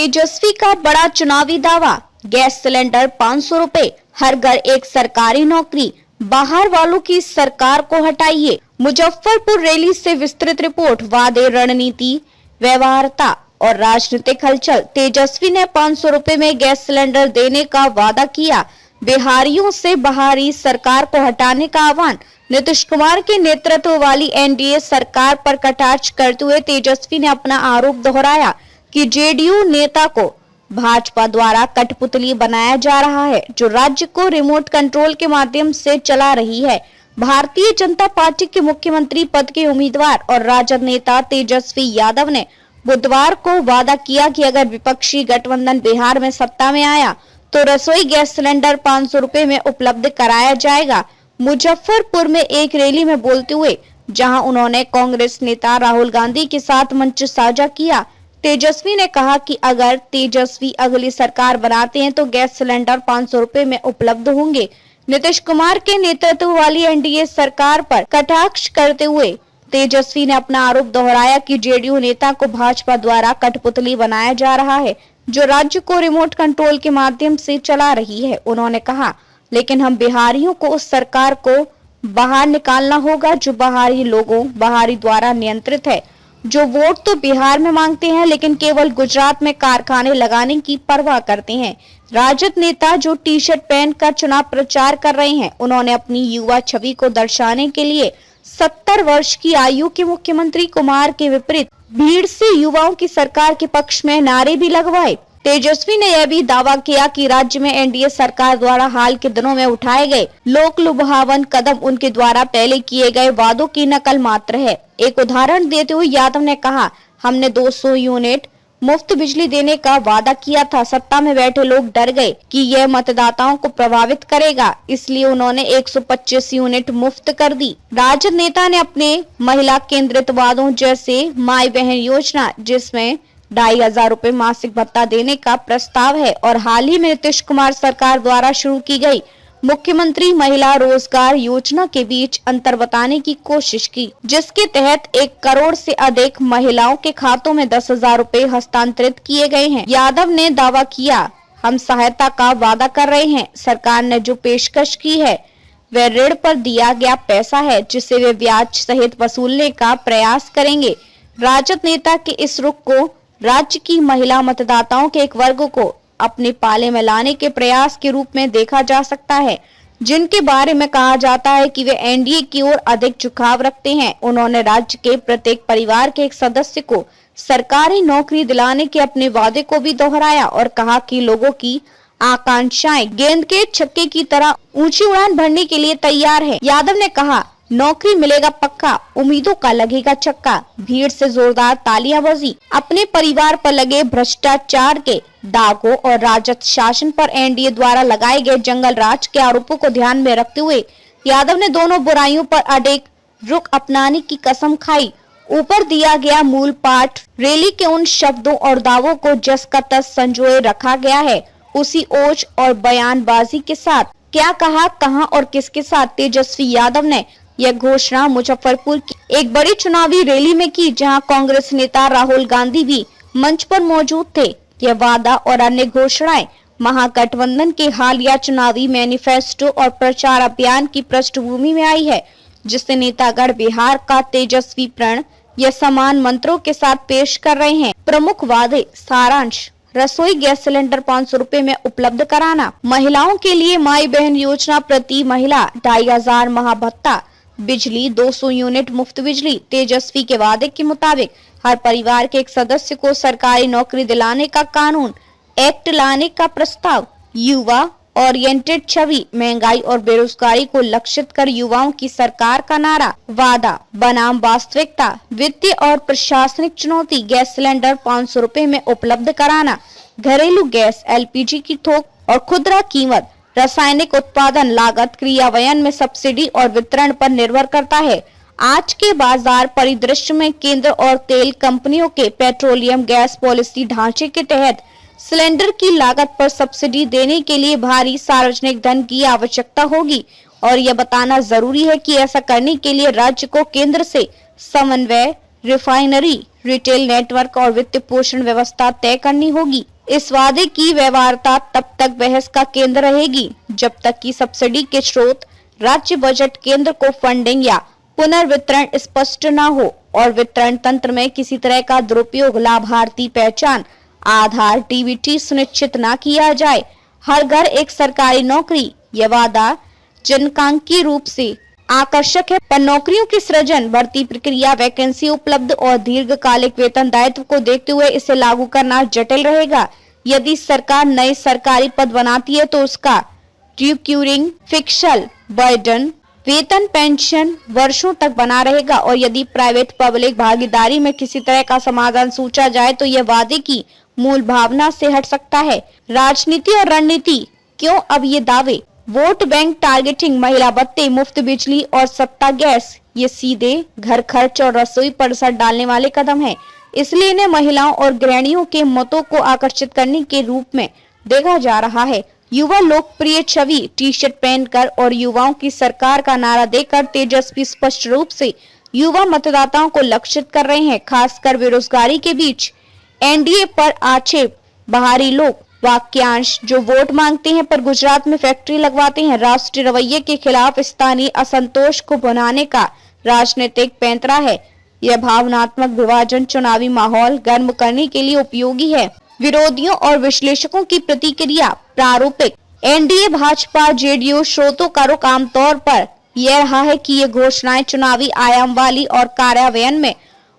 तेजस्वी का बड़ा चुनावी दावा, गैस सिलेंडर 500 रुपए, हर घर एक सरकारी नौकरी, बाहर वालों की सरकार को हटाइए। मुजफ्फरपुर रैली से विस्तृत रिपोर्ट, वादे, रणनीति, व्यवहार्यता और राजनीतिक हलचल। तेजस्वी ने 500 रुपए में गैस सिलेंडर देने का वादा किया, बिहारियों से बाहरी सरकार को हटाने का आह्वान। नीतीश कुमार के नेतृत्व वाली एनडीए सरकार पर कटाक्ष करते हुए तेजस्वी ने अपना आरोप दोहराया कि जेडीयू नेता को भाजपा द्वारा कठपुतली बनाया जा रहा है, जो राज्य को रिमोट कंट्रोल के माध्यम से चला रही है। भारतीय जनता पार्टी के मुख्यमंत्री पद के उम्मीदवार और राजद नेता तेजस्वी यादव ने बुधवार को वादा किया कि अगर विपक्षी गठबंधन बिहार में सत्ता में आया तो रसोई गैस सिलेंडर 500 रुपए में उपलब्ध कराया जाएगा। मुजफ्फरपुर में एक रैली में बोलते हुए, जहां उन्होंने कांग्रेस नेता राहुल गांधी के साथ मंच साझा किया, तेजस्वी ने कहा कि अगर तेजस्वी अगली सरकार बनाते हैं तो गैस सिलेंडर 500 रुपए में उपलब्ध होंगे। नीतीश कुमार के नेतृत्व वाली एनडीए सरकार पर कटाक्ष करते हुए तेजस्वी ने अपना आरोप दोहराया कि जेडीयू नेता को भाजपा द्वारा कठपुतली बनाया जा रहा है, जो राज्य को रिमोट कंट्रोल के माध्यम से चला रही है। उन्होंने कहा, लेकिन हम बिहारियों को उस सरकार को बाहर निकालना होगा जो बाहरी द्वारा नियंत्रित है, जो वोट तो बिहार में मांगते हैं लेकिन केवल गुजरात में कारखाने लगाने की परवाह करते हैं। राजद नेता जो टी शर्ट पहनकर चुनाव प्रचार कर रहे हैं, उन्होंने अपनी युवा छवि को दर्शाने के लिए 70 वर्ष की आयु के मुख्यमंत्री कुमार के विपरीत भीड़ से युवाओं की सरकार के पक्ष में नारे भी लगवाए। तेजस्वी ने यह भी दावा किया कि राज्य में एनडीए सरकार द्वारा हाल के दिनों में उठाए गए लोक लुभावन कदम उनके द्वारा पहले किए गए वादों की नकल मात्र है। एक उदाहरण देते हुए यादव ने कहा, हमने 200 यूनिट मुफ्त बिजली देने का वादा किया था। सत्ता में बैठे लोग डर गए कि यह मतदाताओं को प्रभावित करेगा, इसलिए उन्होंने 125 यूनिट मुफ्त कर दी। राजद नेता ने अपने महिला केंद्रित वादों जैसे माई बहन योजना, जिसमें 2500 रुपए मासिक भत्ता देने का प्रस्ताव है, और हाल ही में नीतीश कुमार सरकार द्वारा शुरू की गई मुख्यमंत्री महिला रोजगार योजना के बीच अंतर बताने की कोशिश की, जिसके तहत 1 करोड़ से अधिक महिलाओं के खातों में 10,000 रुपए हस्तांतरित किए गए हैं। यादव ने दावा किया, हम सहायता का वादा कर रहे हैं। सरकार ने जो पेशकश की है वह ऋण पर दिया गया पैसा है, जिसे वे ब्याज सहित वसूलने का प्रयास करेंगे। राजद नेता के इस रुख को राज्य की महिला मतदाताओं के एक वर्ग को अपने पाले में लाने के प्रयास के रूप में देखा जा सकता है, जिनके बारे में कहा जाता है कि वे एनडीए की ओर अधिक झुकाव रखते हैं। उन्होंने राज्य के प्रत्येक परिवार के एक सदस्य को सरकारी नौकरी दिलाने के अपने वादे को भी दोहराया और कहा कि लोगों की आकांक्षाएं गेंद के छक्के की तरह ऊंची उड़ान भरने के लिए तैयार है। यादव ने कहा, नौकरी मिलेगा पक्का, उम्मीदों का लगेगा चक्का। भीड़ से जोरदार तालियां बजी। अपने परिवार पर लगे भ्रष्टाचार के दागों और राजद शासन पर एनडीए द्वारा लगाए गए जंगल राज के आरोपों को ध्यान में रखते हुए यादव ने दोनों बुराइयों पर अड़िग रुख अपनाने की कसम खाई। ऊपर दिया गया मूल पाठ रैली के उन शब्दों और दावों को जस का तस संजोए रखा गया है, उसी ओज और बयानबाजी के साथ। क्या कहा, कहां और किसके साथ? तेजस्वी यादव ने यह घोषणा मुजफ्फरपुर की एक बड़ी चुनावी रैली में की, जहां कांग्रेस नेता राहुल गांधी भी मंच पर मौजूद थे। यह वादा और अन्य घोषणाएं महागठबंधन के हालिया चुनावी मैनिफेस्टो और प्रचार अभियान की पृष्ठभूमि में आई है, जिससे नेतागण बिहार का तेजस्वी प्रण यह समान मंत्रों के साथ पेश कर रहे हैं। प्रमुख वादे, सारांश, रसोई गैस सिलेंडर 500 रुपए में उपलब्ध कराना, महिलाओं के लिए माई बहन योजना, प्रति महिला 2500 माह भत्ता, बिजली 200 यूनिट मुफ्त बिजली। तेजस्वी के वादे के मुताबिक हर परिवार के एक सदस्य को सरकारी नौकरी दिलाने का कानून एक्ट लाने का प्रस्ताव, युवा ओरिएंटेड छवि, महंगाई और बेरोजगारी को लक्षित कर युवाओं की सरकार का नारा, वादा बनाम वास्तविकता, वित्तीय और प्रशासनिक चुनौती, गैस सिलेंडर 500 रुपए में उपलब्ध कराना, घरेलू गैस एलपीजी की थोक और खुदरा कीमत, रासायनिक उत्पादन लागत क्रियान्वयन में सब्सिडी और वितरण पर निर्भर करता है। आज के बाजार परिदृश्य में केंद्र और तेल कंपनियों के पेट्रोलियम गैस पॉलिसी ढांचे के तहत सिलेंडर की लागत पर सब्सिडी देने के लिए भारी सार्वजनिक धन की आवश्यकता होगी, और यह बताना जरूरी है कि ऐसा करने के लिए राज्य को केंद्र से समन्वय, रिफाइनरी, रिटेल नेटवर्क और वित्त पोषण व्यवस्था तय करनी होगी। इस वादे की व्यवहार्यता तब तक बहस का केंद्र रहेगी जब तक कि सब्सिडी के स्रोत, राज्य बजट, केंद्र को फंडिंग या पुनर्वितरण स्पष्ट न हो और वितरण तंत्र में किसी तरह का दुरुपयोग, लाभार्थी पहचान, आधार, डीबीटी सुनिश्चित न किया जाए। हर घर एक सरकारी नौकरी, यह वादा जनकांक्षी रूप से आकर्षक है, पर नौकरियों की सृजन, भर्ती प्रक्रिया, वैकेंसी उपलब्ध और दीर्घकालिक वेतन दायित्व को देखते हुए इसे लागू करना जटिल रहेगा। यदि सरकार नए सरकारी पद बनाती है तो उसका रिक्रूटिंग फिक्सल बर्डन, वेतन, पेंशन वर्षों तक बना रहेगा और यदि प्राइवेट पब्लिक भागीदारी में किसी तरह का समाधान सोचा जाए तो यह वादे की मूल भावना से हट सकता है। राजनीति और रणनीति, क्यों अब ये दावे? वोट बैंक टारगेटिंग, महिला भत्ते, मुफ्त बिजली और सस्ता गैस, ये सीधे घर खर्च और रसोई पर असर डालने वाले कदम हैं। इसलिए इन्हें महिलाओं और गृहिणियों के मतों को आकर्षित करने के रूप में देखा जा रहा है। युवा लोकप्रिय छवि, टी शर्ट पहनकर और युवाओं की सरकार का नारा देकर तेजस्वी स्पष्ट रूप से युवा मतदाताओं को लक्षित कर रहे हैं, खासकर बेरोजगारी के बीच। एनडीए पर आक्षेप, बाहरी लोग, वाक्यांश जो वोट मांगते हैं पर गुजरात में फैक्ट्री लगवाते हैं। राष्ट्रीय रवैये के खिलाफ स्थानीय असंतोष को बनाने का राजनीतिक पैंतरा है। यह भावनात्मक विभाजन चुनावी माहौल गर्म करने के लिए उपयोगी है। विरोधियों और विश्लेषकों की प्रतिक्रिया, प्रारूपिक, एनडीए, भाजपा, जेडीयू स्रोतों का रुख आमतौर पर यह रहा है कि ये घोषणाएं चुनावी आयाम वाली और कार्यान्वयन में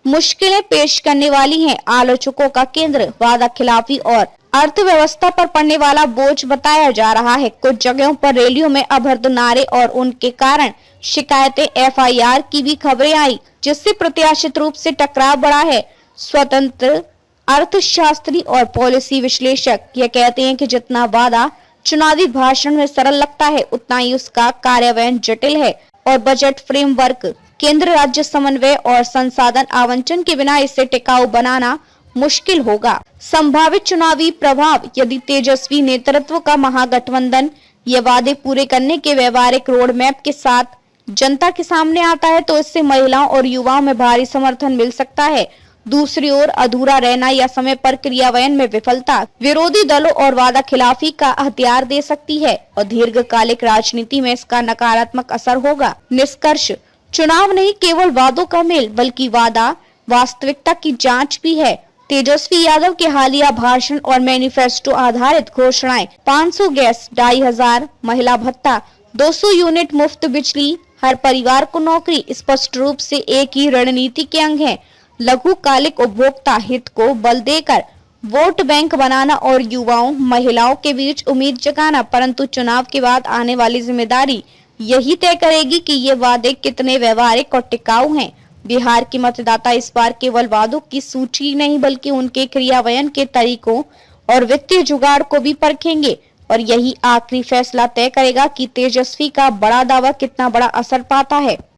मुश्किलें पेश करने वाली हैं। आलोचकों का केंद्र वादा खिलाफी और अर्थव्यवस्था पर पड़ने वाला बोझ बताया जा रहा है। कुछ जगहों पर रैलियों में अभद्र नारे और उनके कारण शिकायतें, एफआईआर की भी खबरें आई, जिससे प्रत्याशित रूप से टकराव बढ़ा है। स्वतंत्र अर्थशास्त्री और पॉलिसी विश्लेषक यह कहते हैं कि जितना वादा चुनावी भाषण में सरल लगता है उतना ही उसका कार्यान्वयन जटिल है और बजट फ्रेमवर्क, केंद्र राज्य समन्वय और संसाधन आवंटन के बिना इसे टिकाऊ बनाना मुश्किल होगा। संभावित चुनावी प्रभाव, यदि तेजस्वी नेतृत्व का महागठबंधन ये वादे पूरे करने के व्यवहारिक रोड मैप के साथ जनता के सामने आता है तो इससे महिलाओं और युवाओं में भारी समर्थन मिल सकता है। दूसरी ओर अधूरा रहना या समय पर क्रियान्वयन में विफलता विरोधी दलों और वादा खिलाफी का हथियार दे सकती है और दीर्घकालिक राजनीति में इसका नकारात्मक असर होगा। निष्कर्ष, चुनाव नहीं केवल वादों का मेल बल्कि वादा वास्तविकता की जांच भी है। तेजस्वी यादव के हालिया भाषण और मैनिफेस्टो आधारित घोषणाएं, 500 गैस, 2500 महिला भत्ता, 200 यूनिट मुफ्त बिजली, हर परिवार को नौकरी, स्पष्ट रूप से एक ही रणनीति के अंग हैं। लघुकालिक उपभोक्ता हित को बल देकर वोट बैंक बनाना और युवाओं, महिलाओं के बीच उम्मीद जगाना, परंतु चुनाव के बाद आने वाली जिम्मेदारी यही तय करेगी कि ये वादे कितने व्यवहारिक और टिकाऊ हैं। बिहार के मतदाता इस बार केवल वादों की सूची नहीं बल्कि उनके क्रियान्वयन के तरीकों और वित्तीय जुगाड़ को भी परखेंगे और यही आखिरी फैसला तय करेगा कि तेजस्वी का बड़ा दावा कितना बड़ा असर पाता है।